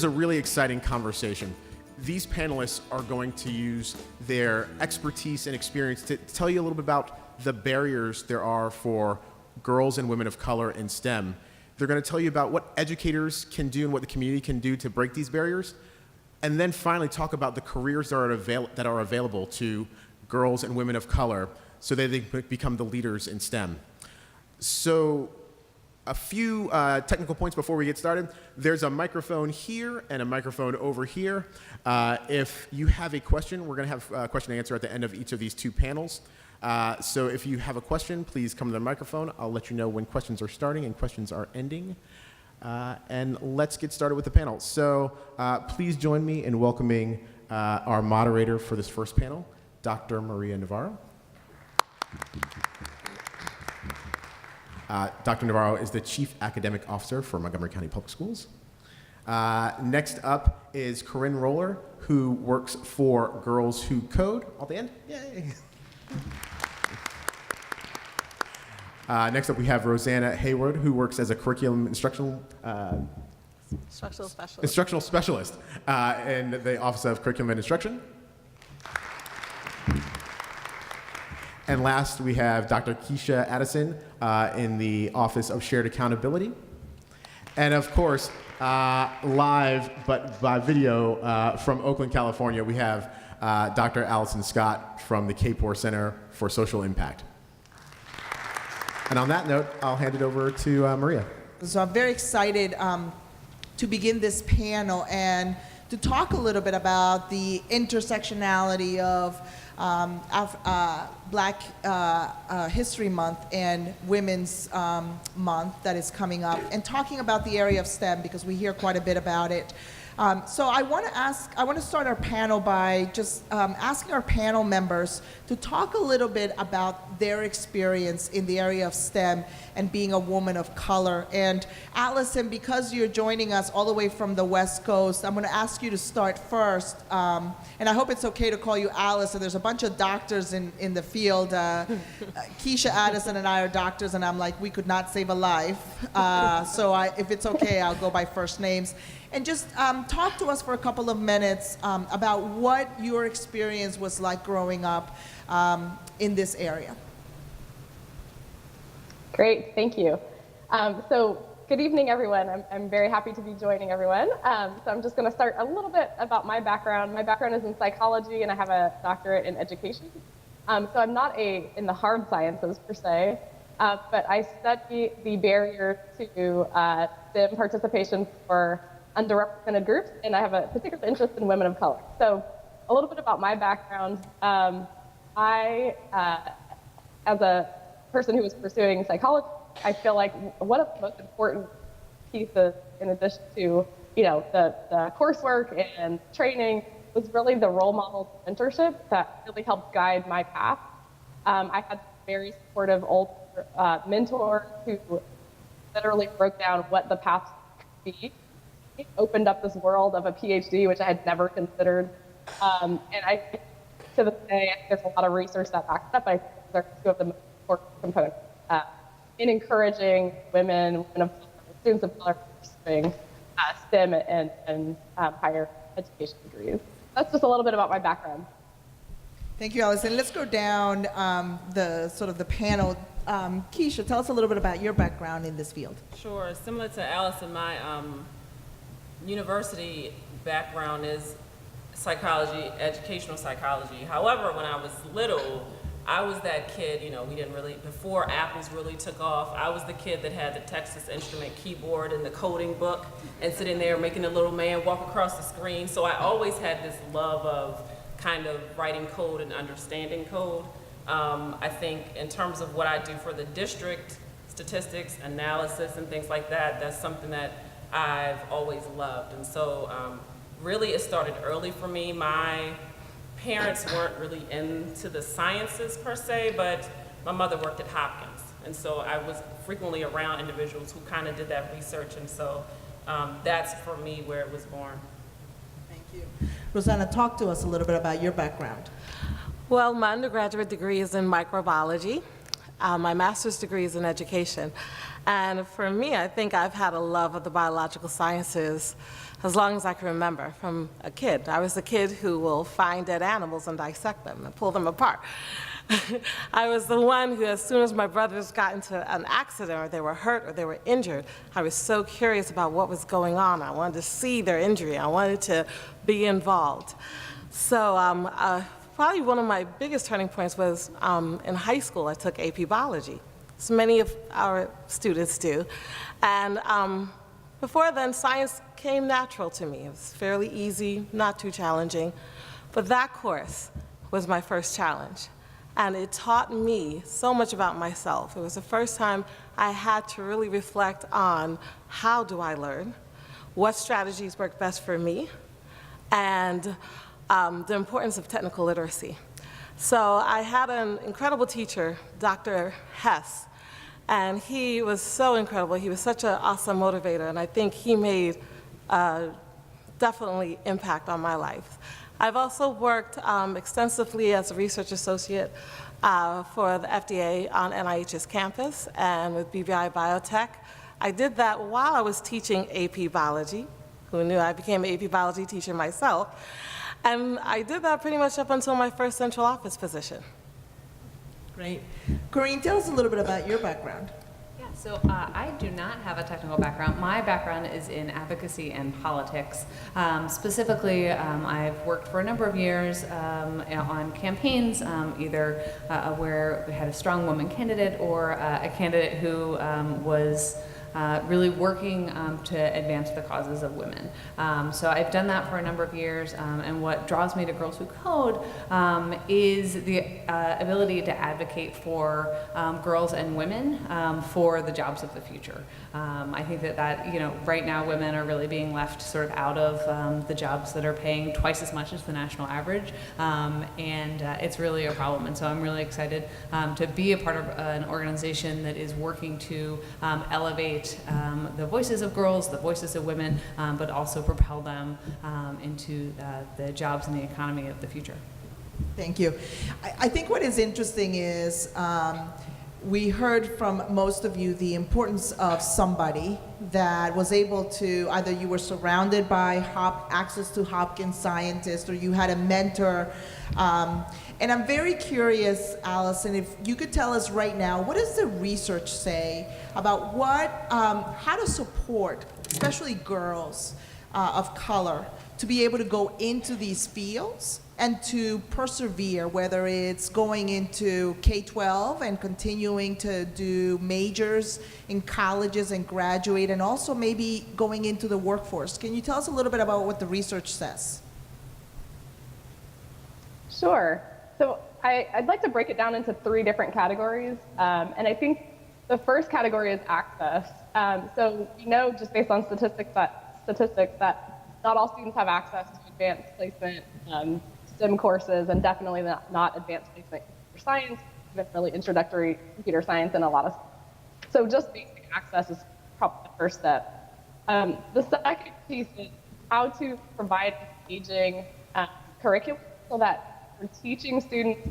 is a really exciting conversation. These panelists are going to use their expertise and experience to tell you a little bit about the barriers there are for girls and women of color in STEM. They're going to tell you about what educators can do and what the community can do to break these barriers, and then finally talk about the careers that are available to girls and women of color so that they become the leaders in STEM. So a few technical points before we get started. There's a microphone here and a microphone over here. If you have a question, we're going to have a question and answer at the end of each of these two panels. So if you have a question, please come to the microphone. I'll let you know when questions are starting and questions are ending. And let's get started with the panel. So please join me in welcoming our moderator for this first panel, Dr. Maria Navarro. Dr. Navarro is the Chief Academic Officer for Montgomery County Public Schools. Next up is Corinne Roller, who works for Girls Who Code. All the end? Yay! Next up, we have Rosanna Haywood, who works as a curriculum instructional specialist in the Office of Curriculum and Instruction. And last, we have Dr. Kecia Addison in the Office of Shared Accountability. And of course, live but by video from Oakland, California, we have Dr. Allison Scott from the Kapor Center for Social Impact. And on that note, I'll hand it over to Maria. So I'm very excited to begin this panel and to talk a little bit about the intersectionality of Black History Month and Women's Month that is coming up, and talking about the area of STEM because we hear quite a bit about it. So I want to start our panel by just asking our panel members to talk a little bit about their experience in the area of STEM and being a woman of color. And Allison, because you're joining us all the way from the West Coast, I'm going to ask you to start first. And I hope it's okay to call you Allison. There's a bunch of doctors in the field. Kecia, Addison, and I are doctors, and I'm like, we could not save a life. So if it's okay, I'll go by first names. And just talk to us for a couple of minutes about what your experience was like growing up in this area. Great, thank you. So good evening, everyone. I'm very happy to be joining everyone. So I'm just going to start a little bit about my background. My background is in psychology, and I have a doctorate in education. So I'm not in the hard sciences per se, but I study the barrier to STEM participation for underrepresented groups, and I have a particular interest in women of color. So a little bit about my background. I, as a person who was pursuing psychology, I feel like one of the most important pieces, in addition to the coursework and training, was really the role model mentorship that really helped guide my path. I had very supportive older mentors who literally broke down what the path could be. It opened up this world of a PhD, which I had never considered. And to this day, there's a lot of research that backs it up. I think those are two of the most important components in encouraging women of color, students of color, pursuing STEM and higher education degrees. That's just a little bit about my background. Thank you, Allison. Let's go down the panel. Kecia, tell us a little bit about your background in this field. Sure. Similar to Allison, my university background is psychology, educational psychology. However, when I was little, I was that kid, we didn't really, before Apples really took off, I was the kid that had the Texas Instrument keyboard and the coding book and sitting there making the little man walk across the screen. So I always had this love of kind of writing code and understanding code. I think in terms of what I do for the district, statistics, analysis, and things like that, that's something that I've always loved. And so really it started early for me. My parents weren't really into the sciences per se, but my mother worked at Hopkins. And so I was frequently around individuals who kind of did that research. And so that's for me where it was born. Thank you. Rosanna, talk to us a little bit about your background. Well, my undergraduate degree is in microbiology. My master's degree is in education. And for me, I think I've had a love of the biological sciences as long as I can remember, from a kid. I was the kid who will find dead animals and dissect them and pull them apart. I was the one who, as soon as my brothers got into an accident or they were hurt or they were injured, I was so curious about what was going on. I wanted to see their injury. I wanted to be involved. So probably one of my biggest turning points was in high school. I took AP Biology, as many of our students do. And before then, science came natural to me. It was fairly easy, not too challenging. But that course was my first challenge. And it taught me so much about myself. It was the first time I had to really reflect on how do I learn, what strategies work best for me, and the importance of technical literacy. So I had an incredible teacher, Dr. Hess, and he was so incredible. He was such an awesome motivator, and I think he made definitely impact on my life. I've also worked extensively as a research associate for the FDA on NIH's campus and with BBI Biotech. I did that while I was teaching AP Biology. Who knew I became an AP Biology teacher myself? And I did that pretty much up until my first central office position. Great. Corinne, tell us a little bit about your background. Yeah, so I do not have a technical background. My background is in advocacy and politics. Specifically, I've worked for a number of years on campaigns, either where we had a strong woman candidate or a candidate who was really working to advance the causes of women. So I've done that for a number of years, and what draws me to Girls Who Code is the ability to advocate for girls and women for the jobs of the future. I think that, right now women are really being left sort of out of the jobs that are paying twice as much as the national average, and it's really a problem. And so I'm really excited to be a part of an organization that is working to elevate the voices of girls, the voices of women, but also propel them into the jobs and the economy of the future. Thank you. I think what is interesting is we heard from most of you the importance of somebody that was able to, either you were surrounded by access to Hopkins scientists or you had a mentor. And I'm very curious, Allison, if you could tell us right now, what does the research say about how to support, especially girls of color, to be able to go into these fields and to persevere, whether it's going into K-12 and continuing to do majors in colleges and graduate, and also maybe going into the workforce. Can you tell us a little bit about what the research says? Sure. So I'd like to break it down into 3 different categories. And I think the first category is access. So we know just based on statistics that not all students have access to advanced placement STEM courses, and definitely not advanced placement in computer science, even really introductory computer science and a lot of. So just basic access is probably the first step. The second piece is how to provide engaging curriculum so that we're teaching students,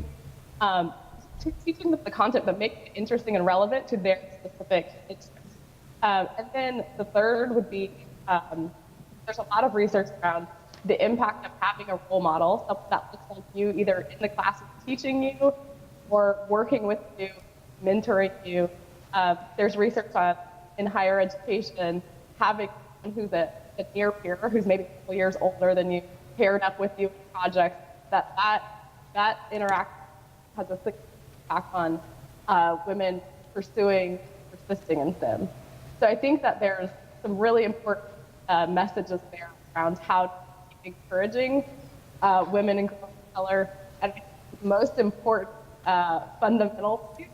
teaching them the content, but making it interesting and relevant to their specific interests. And then the third would be, there's a lot of research around the impact of having a role model, someone that looks like you, either in the class teaching you or working with you, mentoring you. There's research on, in higher education, having someone who's a near peer, who's maybe a couple years older than you, paired up with you in projects, that interaction has a significant impact on women persisting in STEM. So I think that there's some really important messages there around how to keep encouraging women and girls of color. And the most important fundamental piece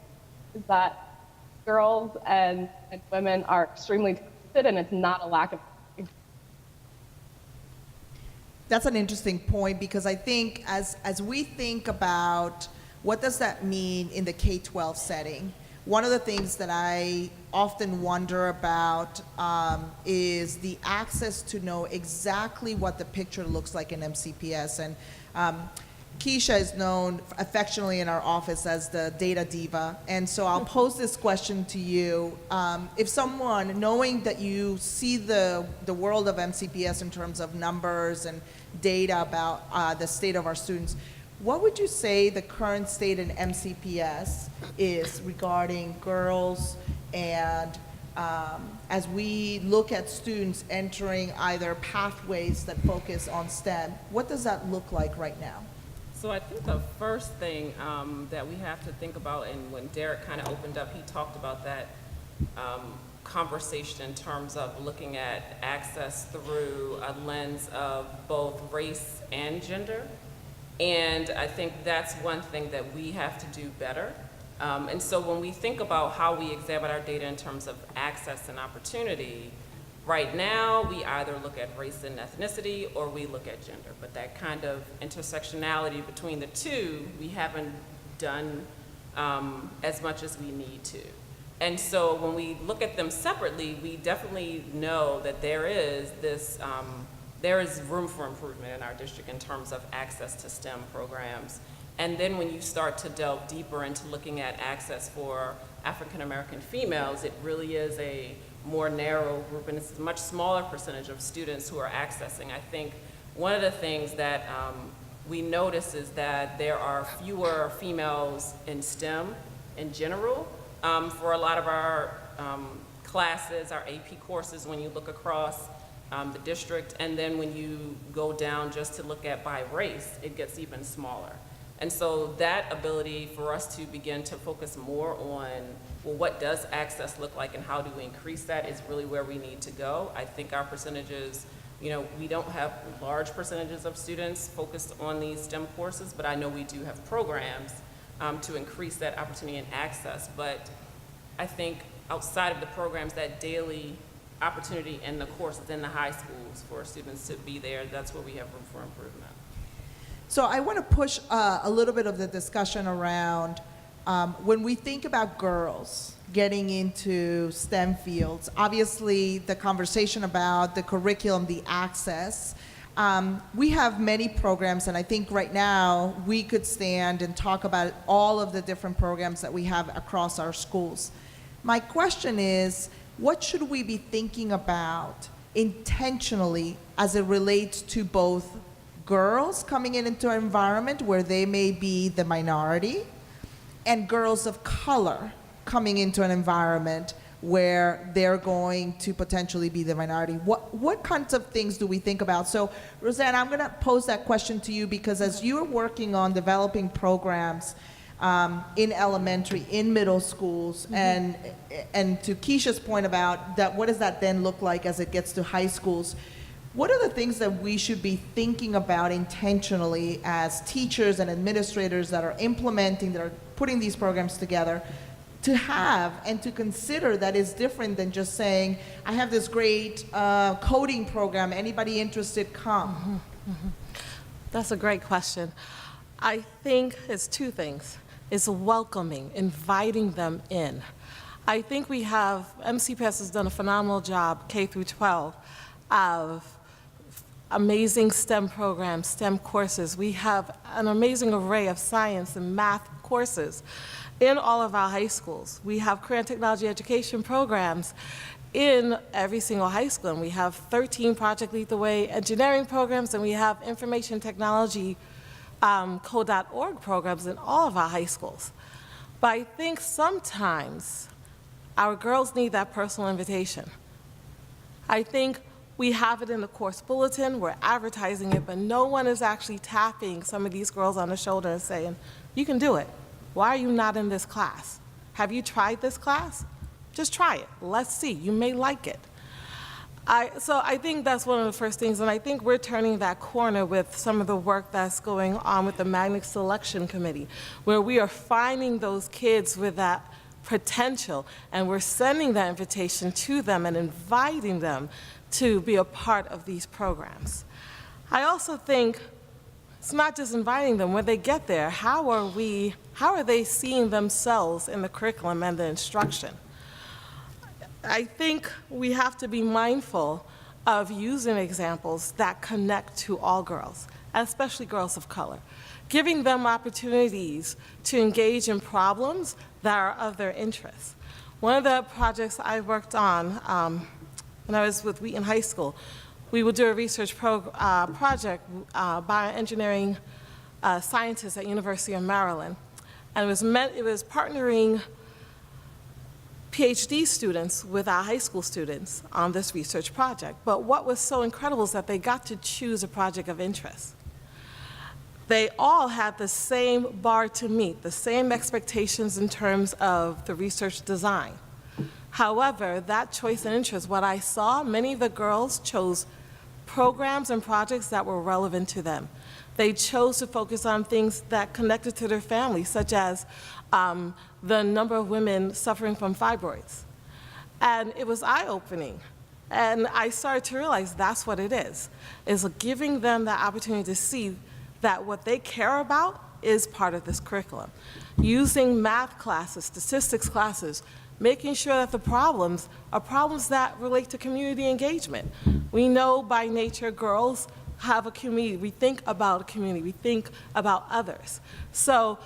is that girls and women are extremely talented, and it's not a lack of. That's an interesting point, because I think as we think about what does that mean in the K-12 setting, one of the things that I often wonder about is the access to know exactly what the picture looks like in MCPS. And Kecia is known affectionately in our office as the data diva, and so I'll pose this question to you. If someone, knowing that you see the world of MCPS in terms of numbers and data about the state of our students, what would you say the current state in MCPS is regarding girls and as we look at students entering either pathways that focus on STEM, what does that look like right now? So I think the first thing that we have to think about, and when Derek kind of opened up, he talked about that conversation in terms of looking at access through a lens of both race and gender. And I think that's one thing that we have to do better. And so when we think about how we examine our data in terms of access and opportunity, right now we either look at race and ethnicity or we look at gender. But that kind of intersectionality between the two, we haven't done as much as we need to. And so when we look at them separately, we definitely know that there is this, there is room for improvement in our district in terms of access to STEM programs. And then when you start to delve deeper into looking at access for African American females, it really is a more narrow group, and it's a much smaller percentage of students who are accessing. I think one of the things that we notice is that there are fewer females in STEM in general for a lot of our classes, our AP courses, when you look across the district. And then when you go down just to look at by race, it gets even smaller. And so that ability for us to begin to focus more on, well, what does access look like and how do we increase that is really where we need to go. I think our percentages, you know, we don't have large percentages of students focused on these STEM courses, but I know we do have programs to increase that opportunity and access. But I think outside of the programs, that daily opportunity in the courses in the high schools for students to be there, that's where we have room for improvement. So I want to push a little bit of the discussion around when we think about girls getting into STEM fields, obviously the conversation about the curriculum, the access, we have many programs, and I think right now we could stand and talk about all of the different programs that we have across our schools. My question is, what should we be thinking about intentionally as it relates to both girls coming into an environment where they may be the minority and girls of color coming into an environment where they're going to potentially be the minority? What kinds of things do we think about? So, Rosanna, I'm going to pose that question to you because as you're working on developing programs in elementary, in middle schools, and to Kecia's point about that, what does that then look like as it gets to high schools? What are the things that we should be thinking about intentionally as teachers and administrators that are implementing, that are putting these programs together, to have and to consider that is different than just saying, I have this great coding program, anybody interested, come? That's a great question. I think it's two things. It's welcoming, inviting them in. I think we have, MCPS has done a phenomenal job, K through 12, of amazing STEM programs, STEM courses. We have an amazing array of science and math courses in all of our high schools. We have career and technology education programs in every single high school, and we have 13 Project Lead the Way engineering programs, and we have information technology code.org programs in all of our high schools. But I think sometimes our girls need that personal invitation. I think we have it in the course bulletin, we're advertising it, but no one is actually tapping some of these girls on the shoulder and saying, you can do it. Why are you not in this class? Have you tried this class? Just try it. Let's see. You may like it. So I think that's one of the first things, and I think we're turning that corner with some of the work that's going on with the Magnet Selection Committee, where we are finding those kids with that potential, and we're sending that invitation to them and inviting them to be a part of these programs. I also think it's not just inviting them. When they get there, how are they seeing themselves in the curriculum and the instruction? I think we have to be mindful of using examples that connect to all girls, especially girls of color. giving them opportunities to engage in problems that are of their interest. One of the projects I worked on when I was with Wheaton High School, we would do a research project by engineering scientists at University of Maryland. And it was partnering PhD students with our high school students on this research project. But what was so incredible is that they got to choose a project of interest. They all had the same bar to meet, the same expectations in terms of the research design. However, that choice and interest, what I saw, many of the girls chose programs and projects that were relevant to them. They chose to focus on things that connected to their family, such as the number of women suffering from fibroids. And it was eye-opening. And I started to realize that's what it is giving them the opportunity to see that what they care about is part of this curriculum. Using math classes, statistics classes, making sure that the problems are problems that relate to community engagement. We know by nature girls have a community. We think about a community. We think about others. So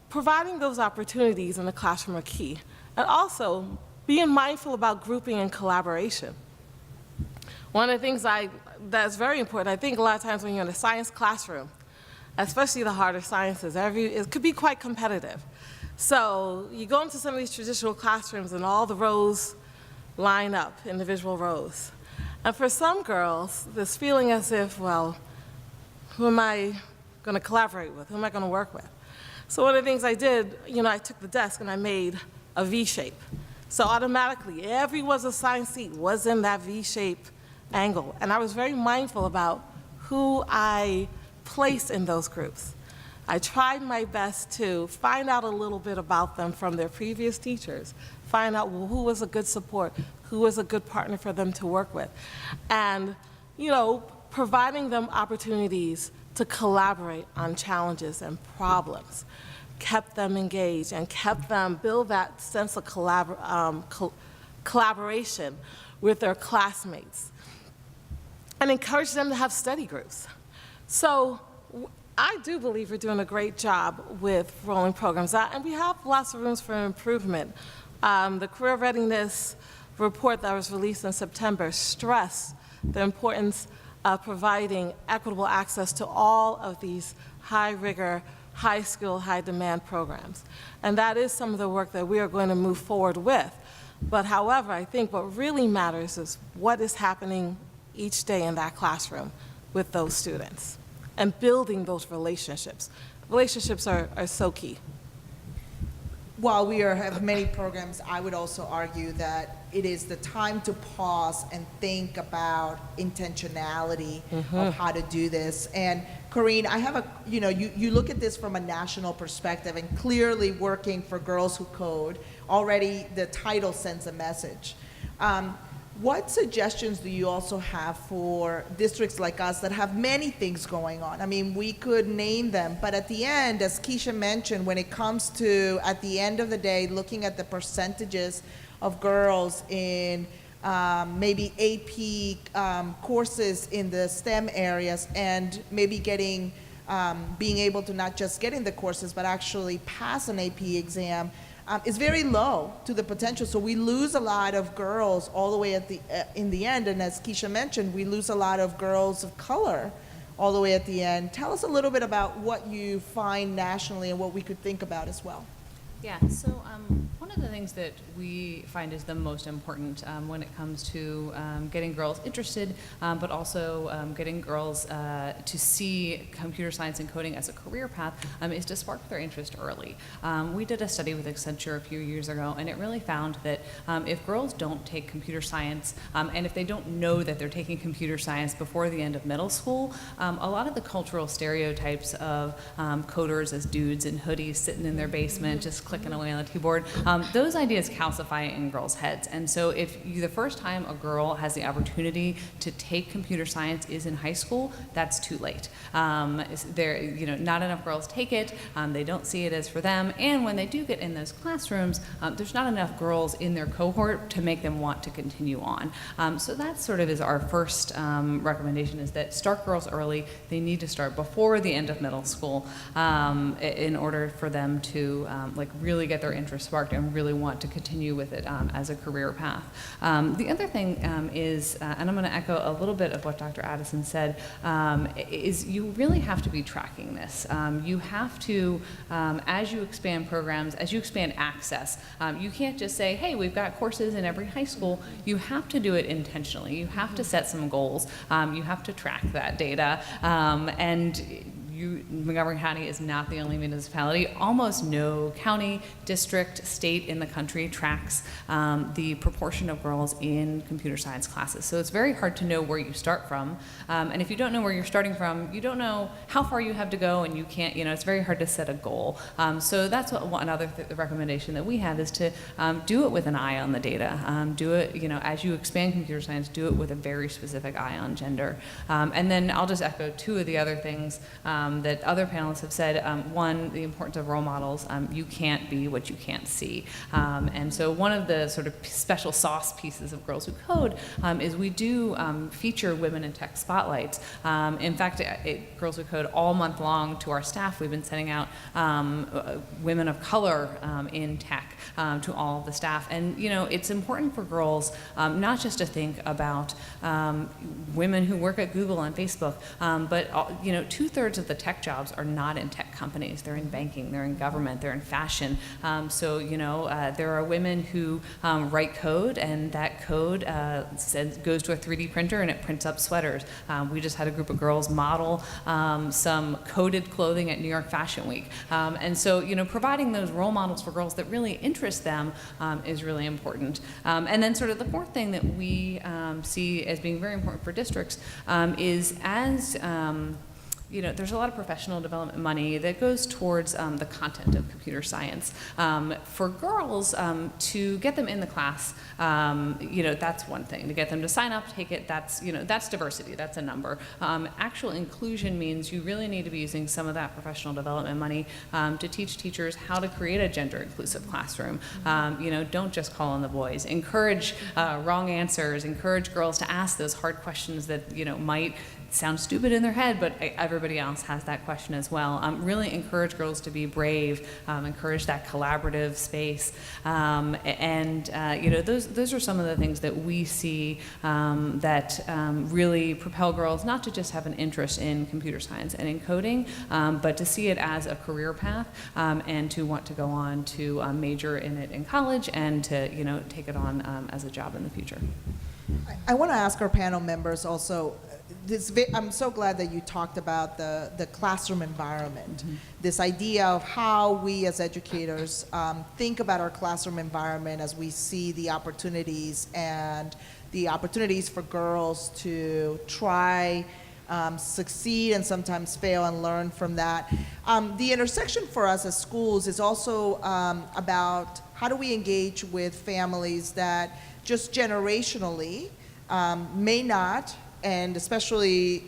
providing those opportunities in the classroom are key. And also being mindful about grouping and collaboration. One of the things that's very important, I think a lot of times when you're in a science classroom, especially the harder sciences, it could be quite competitive. So you go into some of these traditional classrooms and all the rows line up, individual rows. And for some girls, this feeling as if, well, who am I going to collaborate with? Who am I going to work with? So one of the things I did, I took the desk and I made a V shape. So automatically, everyone's assigned seat was in that V shape angle. And I was very mindful about who I placed in those groups. I tried my best to find out a little bit about them from their previous teachers, find out who was a good support, who was a good partner for them to work with, and providing them opportunities to collaborate on challenges and problems kept them engaged and kept them build that sense of collaboration with their classmates and encourage them to have study groups. So I do believe we're doing a great job with rolling programs out, and we have lots of rooms for improvement. The career readiness report that was released in September stressed the importance of providing equitable access to all of these high-rigor, high-skill, high-demand programs. And that is some of the work that we are going to move forward with. But however, I think what really matters is what is happening each day in that classroom with those students and building those relationships. Relationships are so key. While we have many programs, I would also argue that it is the time to pause and think about intentionality of how to do this. And Corinne, I have you look at this from a national perspective, and clearly working for Girls Who Code, already the title sends a message. What suggestions do you also have for districts like us that have many things going on? I mean, we could name them, but at the end, as Kecia mentioned, when it comes to, at the end of the day, looking at the percentages of girls in maybe AP courses in the STEM areas, and maybe getting, being able to not just get in the courses, but actually pass an AP exam, is very low to the potential. So we lose a lot of girls all the way at the in the end, and as Kecia mentioned, we lose a lot of girls of color all the way at the end. Tell us a little bit about what you find nationally and what we could think about as well. Yeah, so one of the things that we find is the most important when it comes to getting girls interested, but also getting girls to see computer science and coding as a career path is to spark their interest early. We did a study with Accenture a few years ago, and it really found that if girls don't take computer science, and if they don't know that they're taking computer science before the end of middle school, a lot of the cultural stereotypes of coders as dudes in hoodies sitting in their basement just clicking away on the keyboard, those ideas calcify in girls' heads. And so the first time a girl has the opportunity to take computer science is in high school, that's too late. Not enough girls take it, they don't see it as for them, and when they do get in those classrooms, there's not enough girls in their cohort to make them want to continue on. So that sort of is our first recommendation, is that start girls early. They need to start before the end of middle school in order for them to really get their interest sparked and really want to continue with it as a career path. The other thing is, and I'm going to echo a little bit of what Dr. Addison said, is you really have to be tracking this. You have to, as you expand programs, as you expand access, you can't just say, hey, we've got courses in every high school. You have to do it intentionally. You have to set some goals. You have to track that data. Montgomery County is not the only municipality. Almost no county, district, state in the country tracks the proportion of girls in computer science classes. So it's very hard to know where you start from. And if you don't know where you're starting from, you don't know how far you have to go, and you can't, it's very hard to set a goal. So that's another recommendation that we have, is to do it with an eye on the data. Do it, as you expand computer science, do it with a very specific eye on gender. And then I'll just echo two of the other things that other panelists have said. One, the importance of role models. You can't be what you can't see. And so one of the sort of special sauce pieces of Girls Who Code is we do feature women in tech spotlights. In fact, at Girls Who Code, all month long to our staff, we've been sending out women of color in tech to all of the staff. And it's important for girls not just to think about women who work at Google and Facebook, but 2/3 of the tech jobs are not in tech companies. They're in banking, they're in government, they're in fashion. There are women who write code, and that code goes to a 3D printer and it prints up sweaters. We just had a group of girls model some coded clothing at New York Fashion Week. And so, providing those role models for girls that really interest them is really important. And then sort of the fourth thing that we see as being very important for districts is there's a lot of professional development money that goes towards the content of computer science. For girls, to get them in the class, that's one thing. To get them to sign up, take it, that's diversity, that's a number. Actual inclusion means you really need to be using some of that professional development money to teach teachers how to create a gender-inclusive classroom. Don't just call on the boys. Encourage wrong answers. Encourage girls to ask those hard questions that, might sound stupid in their head, but everybody else has that question as well. Really encourage girls to be brave, encourage that collaborative space, those are some of the things that we see that really propel girls not to just have an interest in computer science and in coding, but to see it as a career path and to want to go on to major in it in college and to take it on as a job in the future. I want to ask our panel members also, I'm so glad that you talked about the classroom environment, mm-hmm. This idea of how we as educators think about our classroom environment as we see the opportunities and the opportunities for girls to try, succeed and sometimes fail and learn from that. The intersection for us as schools is also about how do we engage with families that just generationally may not, and especially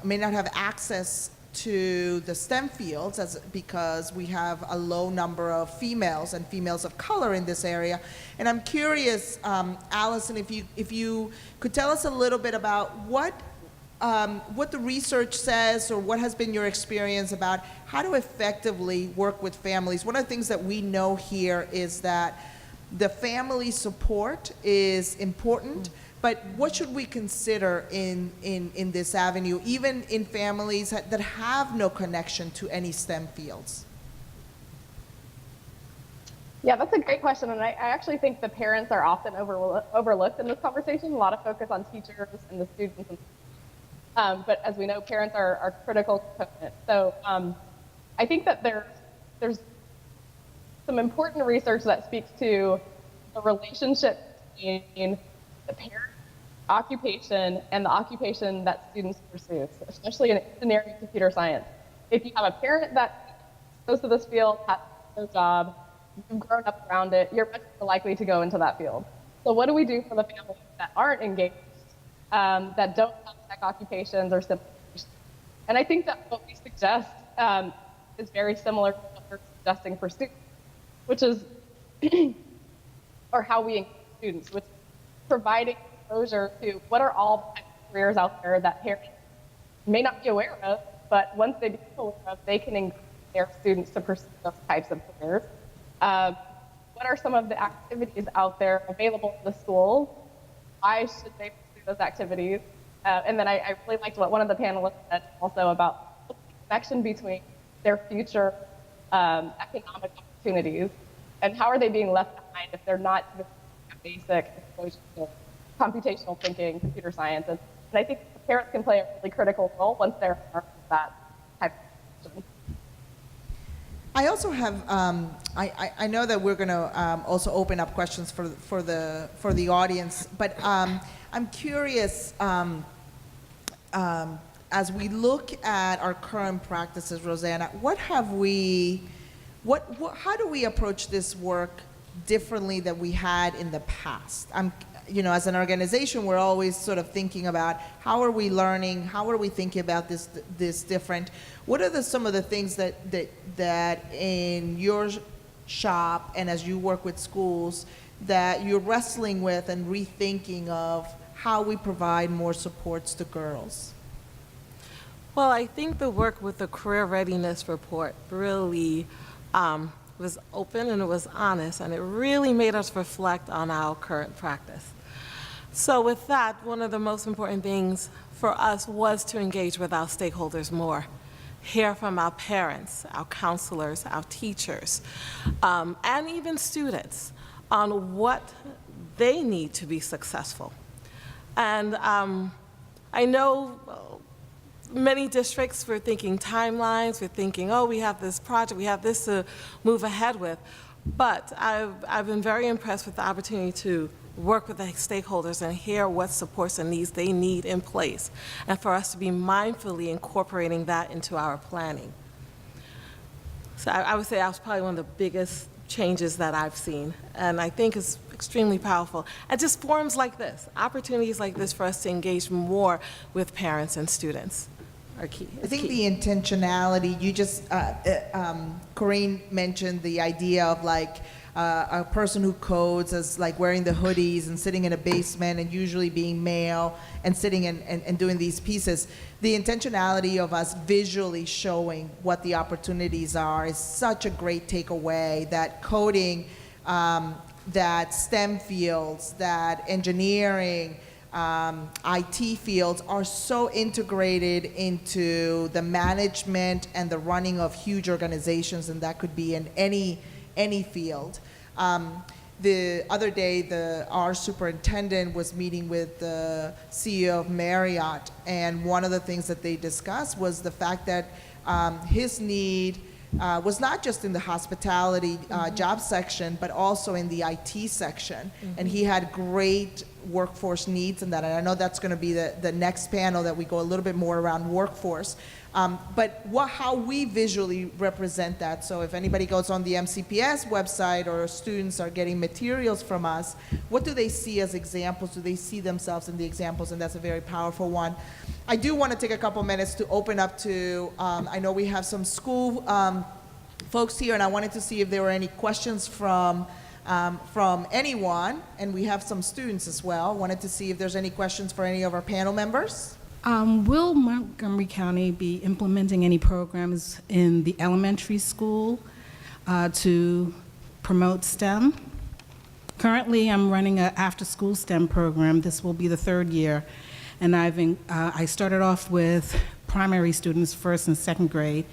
may not have access to the STEM fields because we have a low number of females and females of color in this area. And I'm curious, Allison, if you could tell us a little bit about what the research says, or what has been your experience about how to effectively work with families. One of the things that we know here is that the family support is important, but what should we consider in this avenue, even in families that have no connection to any STEM fields? Yeah, that's a great question, and I actually think the parents are often overlooked in this conversation. A lot of focus on teachers and the students, but as we know, parents are critical components. So I think that there's some important research that speaks to the relationship between the parent occupation and the occupation that students pursue, especially in engineering and computer science. If you have a parent that goes to this field, has no job, you've grown up around it, you're much more likely to go into that field. So what do we do for the families that aren't engaged, that don't have tech occupations or similar? And I think that what we suggest is very similar to what we're suggesting for students, which is, or how we engage students, which is providing exposure to what are all the types of careers out there that parents may not be aware of, but once they become aware of, they can engage their students to pursue those types of careers. What are some of the activities out there available in the school? Why should they pursue those activities? And then I really liked what one of the panelists said also about the connection between their future economic opportunities and how are they being left behind if they're not given a basic exposure to computational thinking, computer science. And I think parents can play a really critical role once they're part of that type of question. I also have, I know that we're going to also open up questions for the audience, but I'm curious, as we look at our current practices, Rosanna, how do we approach this work differently than we had in the past? As an organization, we're always sort of thinking about how are we learning, how are we thinking about this different. What are some of the things that in your shop and as you work with schools that you're wrestling with and rethinking of how we provide more supports to girls? Well, I think the work with the Career Readiness Report really was open and it was honest, and it really made us reflect on our current practice. So with that, one of the most important things for us was to engage with our stakeholders more, hear from our parents, our counselors, our teachers, and even students on what they need to be successful. And I know many districts were thinking timelines, we're thinking, oh, we have this project, we have this to move ahead with. But I've been very impressed with the opportunity to work with the stakeholders and hear what supports and needs they need in place, and for us to be mindfully incorporating that into our planning. So I would say that was probably one of the biggest changes that I've seen, and I think it's extremely powerful. And just forums like this, opportunities like this for us to engage more with parents and students are key. I think the intentionality, you just, Corinne mentioned the idea of like a person who codes as like wearing the hoodies and sitting in a basement and usually being male and sitting and doing these pieces. The intentionality of us visually showing what the opportunities are is such a great takeaway, that coding, that STEM fields, that engineering, IT fields are so integrated into the management and the running of huge organizations, and that could be in any field. The other day, our superintendent was meeting with the CEO of Marriott, and one of the things that they discussed was the fact that his need was not just in the hospitality job section, but also in the IT section. Mm-hmm. And he had great workforce needs in that. And I know that's going to be the next panel that we go a little bit more around workforce. But how we visually represent that. So if anybody goes on the MCPS website or students are getting materials from us, what do they see as examples? Do they see themselves in the examples? And that's a very powerful one. I do want to take a couple minutes to open up to, I know we have some school folks here, and I wanted to see if there were any questions from anyone, and we have some students as well. Wanted to see if there's any questions for any of our panel members. Will Montgomery County be implementing any programs in the elementary school to promote STEM? Currently, I'm running an after-school STEM program. This will be the third year, and I started off with primary students, first and second grade,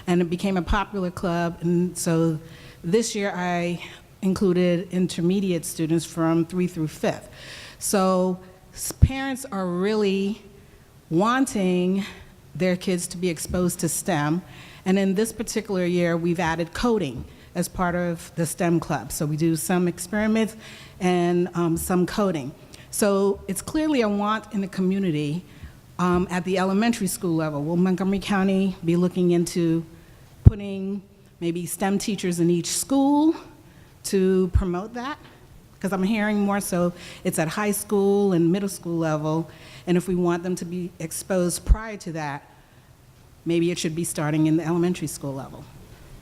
and it became a popular club. And so this year, I included intermediate students from 3 through 5th. So parents are really wanting their kids to be exposed to STEM, and in this particular year, we've added coding as part of the STEM club. So we do some experiments and some coding. So it's clearly a want in the community at the elementary school level. Will Montgomery County be looking into putting maybe STEM teachers in each school to promote that? Because I'm hearing more so it's at high school and middle school level, and if we want them to be exposed prior to that, maybe it should be starting in the elementary school level.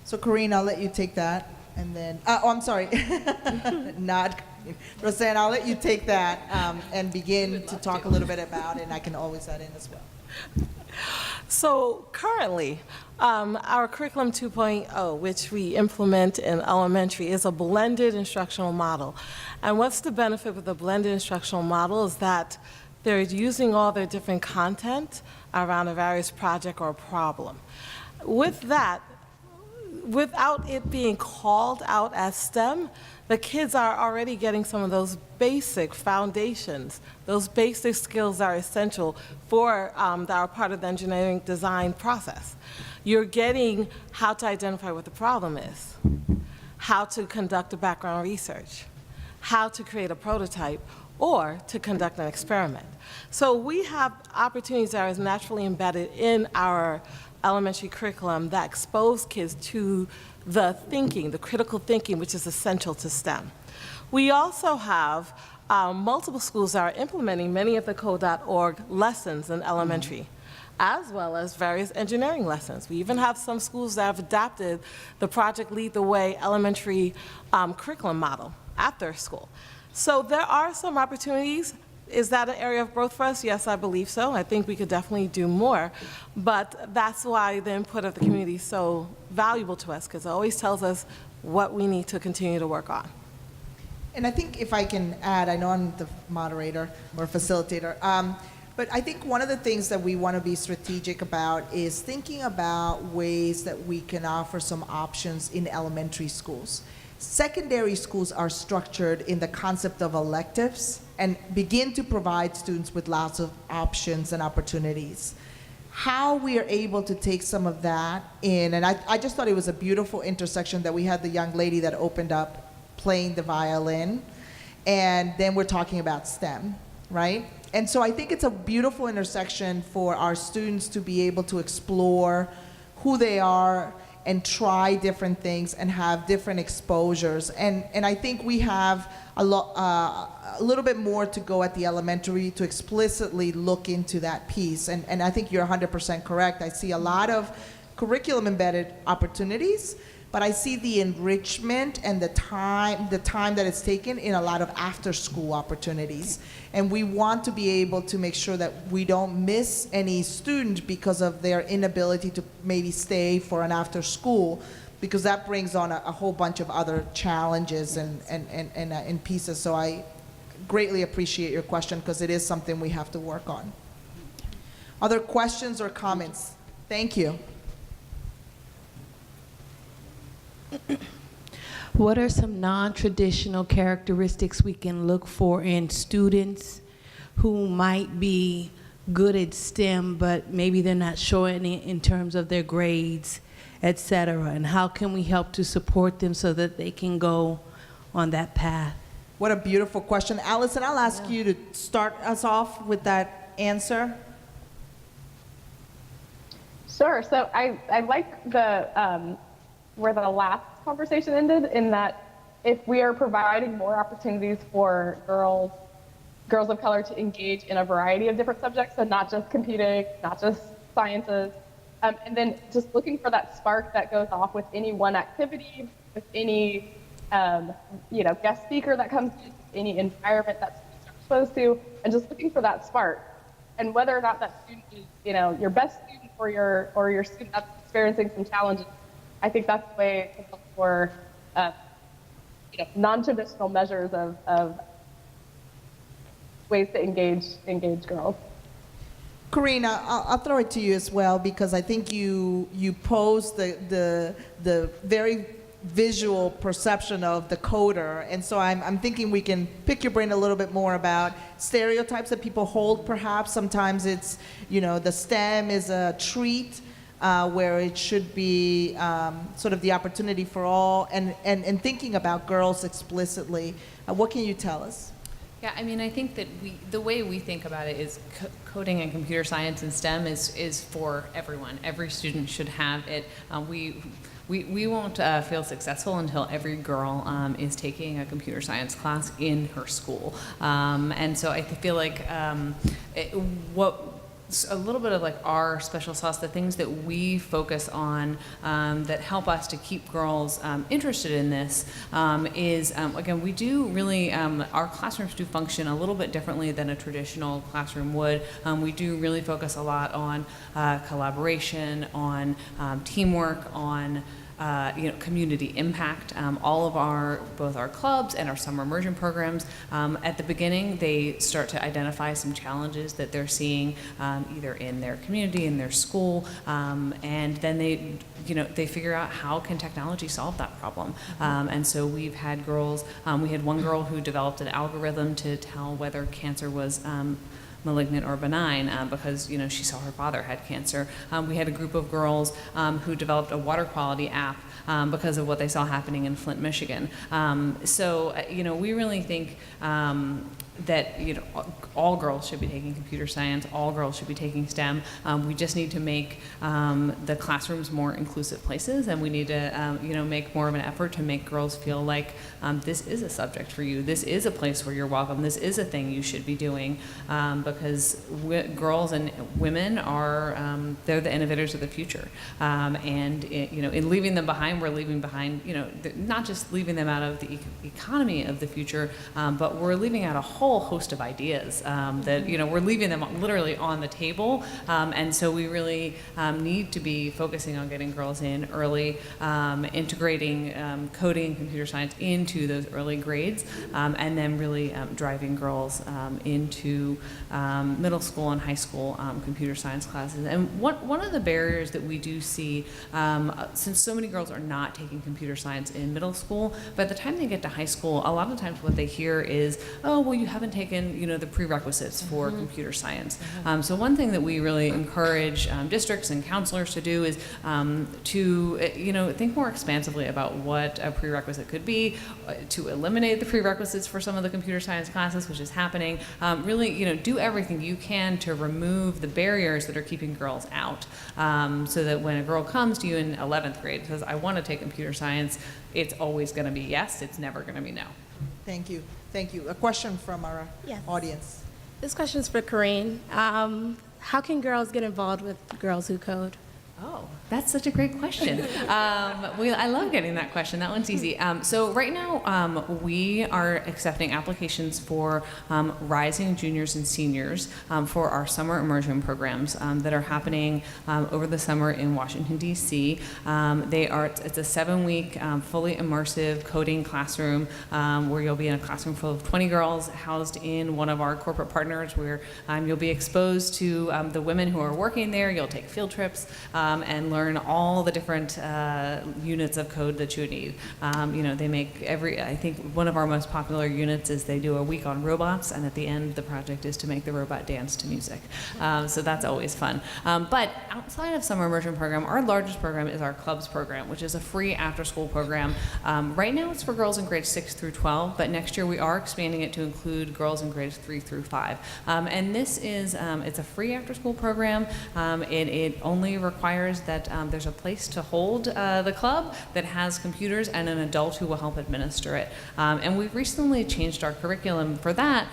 So Corinne, I'll let you take that, and then, oh, I'm sorry, not, Rosanna, I'll let you take that and begin to talk a little bit about it, and I can always add in as well. So currently, our Curriculum 2.0, which we implement in elementary, is a blended instructional model. And what's the benefit of the blended instructional model is that they're using all their different content around a various project or problem. With that, without it being called out as STEM, the kids are already getting some of those basic foundations, those basic skills that are essential for that are part of the engineering design process. You're getting how to identify what the problem is, how to conduct a background research, how to create a prototype, or to conduct an experiment. So we have opportunities that are naturally embedded in our elementary curriculum that expose kids to the thinking, the critical thinking, which is essential to STEM. We also have multiple schools that are implementing many of the code.org lessons in elementary, as well as various engineering lessons. We even have some schools that have adapted the Project Lead the Way elementary curriculum model at their school. So there are some opportunities. Is that an area of growth for us? Yes, I believe so. I think we could definitely do more, but that's why the input of the community is so valuable to us, because it always tells us what we need to continue to work on. And I think if I can add, I know I'm the moderator or facilitator, but I think one of the things that we want to be strategic about is thinking about ways that we can offer some options in elementary schools. Secondary schools are structured in the concept of electives and begin to provide students with lots of options and opportunities. How we are able to take some of that in, and I just thought it was a beautiful intersection that we had the young lady that opened up playing the violin, and then we're talking about STEM, right? And so I think it's a beautiful intersection for our students to be able to explore who they are and try different things and have different exposures. And I think we have a little bit more to go at the elementary to explicitly look into that piece. And I think you're 100% correct. I see a lot of curriculum embedded opportunities, but I see the enrichment and the time that it's taken in a lot of after school opportunities. And we want to be able to make sure that we don't miss any student because of their inability to maybe stay for an after school, because that brings on a whole bunch of other challenges and pieces. So I greatly appreciate your question, because it is something we have to work on. Other questions or comments? Thank you. What are some non-traditional characteristics we can look for in students who might be good at STEM, but maybe they're not showing it in terms of their grades, et cetera? And how can we help to support them so that they can go on that path? What a beautiful question. Allison, I'll ask you to start us off with that answer. Sure. So I like the where the last conversation ended, in that if we are providing more opportunities for girls of color to engage in a variety of different subjects, so not just computing, not just sciences, and then just looking for that spark that goes off with any one activity, with any guest speaker that comes in, any environment that students are exposed to, and just looking for that spark. And whether or not that student is your best student or your student that's experiencing some challenges, I think that's the way to look for non-traditional measures of ways to engage girls. Corinne, I'll throw it to you as well, because I think you pose the very visual perception of the coder, and so I'm thinking we can pick your brain a little bit more about stereotypes that people hold. Perhaps sometimes it's the STEM is a treat, where it should be sort of the opportunity for all, and thinking about girls explicitly. What can you tell us? Yeah, I mean, I think that the way we think about it is coding and computer science and STEM is for everyone. Every student should have it. We won't feel successful until every girl is taking a computer science class in her school. And so I feel like a little bit of like our special sauce, the things that we focus on that help us to keep girls interested in this is, again, we do really, our classrooms do function a little bit differently than a traditional classroom would. We do really focus a lot on collaboration, on teamwork, on community impact. All of both our clubs and our summer immersion programs, at the beginning, they start to identify some challenges that they're seeing either in their community, in their school, and then they figure out how can technology solve that problem. And so we've had girls, we had one girl who developed an algorithm to tell whether cancer was malignant or benign because she saw her father had cancer. We had a group of girls who developed a water quality app because of what they saw happening in Flint, Michigan. So we really think that all girls should be taking computer science, all girls should be taking STEM. We just need to make the classrooms more inclusive places, and we need to make more of an effort to make girls feel like this is a subject for you, this is a place where you're welcome, this is a thing you should be doing, because girls and women are they're the innovators of the future, and in leaving them behind, we're leaving behind not just leaving them out of the economy of the future, but we're leaving out a whole host of ideas that we're leaving them literally on the table, and so we really need to be focusing on getting girls in early, integrating coding and computer science into those early grades, and then really driving girls into middle school and high school computer science classes. And one of the barriers that we do see, since so many girls are not taking computer science in middle school, by the time they get to high school, a lot of times what they hear is, oh, well, you haven't taken the prerequisites for computer science. So one thing that we really encourage districts and counselors to do is to think more expansively about what a prerequisite could be, to eliminate the prerequisites for some of the computer science classes, which is happening. Really, do everything you can to remove the barriers that are keeping girls out, so that when a girl comes to you in 11th grade and says, I want to take computer science, it's always going to be yes, it's never going to be no. Thank you. Thank you. A question from our audience. This question is for Corinne. How can girls get involved with Girls Who Code? Oh, that's such a great question. I love getting that question. That one's easy. So right now, we are accepting applications for rising juniors and seniors for our summer immersion programs that are happening over the summer in Washington, D.C. It's a 7-week, fully immersive coding classroom where you'll be in a classroom full of 20 girls housed in one of our corporate partners, where you'll be exposed to the women who are working there. You'll take field trips and learn all the different units of code that you would need. They make I think one of our most popular units is they do a week on robots, and at the end the project is to make the robot dance to music. So that's always fun. But outside of summer immersion program, our largest program is our clubs program, which is a free after-school program. Right now it's for girls in grades 6 through 12, but next year we are expanding it to include girls in grades 3 through 5. And this is, it's a free after-school program. It only requires that there's a place to hold the club that has computers and an adult who will help administer it. And we've recently changed our curriculum for that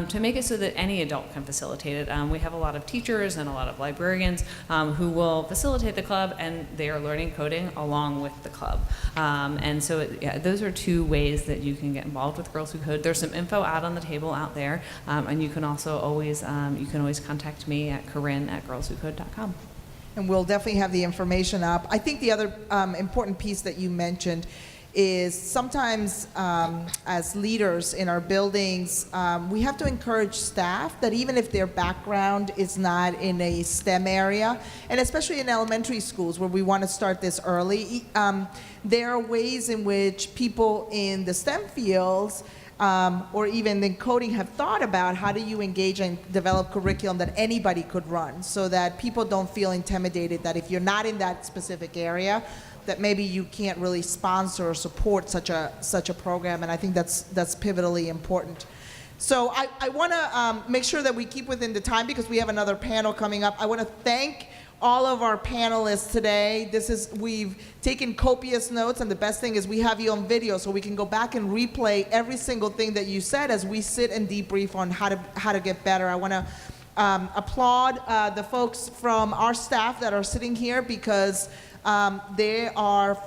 to make it so that any adult can facilitate it. We have a lot of teachers and a lot of librarians who will facilitate the club, and they are learning coding along with the club. And so those are 2 ways that you can get involved with Girls Who Code. There's some info out on the table out there, and you can also always contact me at Corinne@girlswhocode.com. And we'll definitely have the information up. I think the other important piece that you mentioned is sometimes as leaders in our buildings, we have to encourage staff that even if their background is not in a STEM area, and especially in elementary schools where we want to start this early, there are ways in which people in the STEM fields or even in coding have thought about how do you engage and develop curriculum that anybody could run, so that people don't feel intimidated that if you're not in that specific area, that maybe you can't really sponsor or support such a program. And I think that's pivotally important. So I want to make sure that we keep within the time because we have another panel coming up. I want to thank all of our panelists today. We've taken copious notes, and the best thing is we have you on video, so we can go back and replay every single thing that you said as we sit and debrief on how to get better. I want to applaud the folks from our staff that are sitting here because they are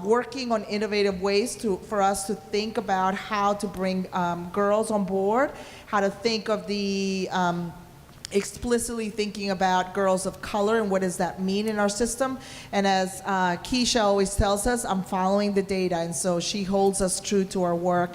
working on innovative ways for us to think about how to bring girls on board, how to think of the explicitly thinking about girls of color and what does that mean in our system. And as Kecia always tells us, I'm following the data, and so she holds us true to our work.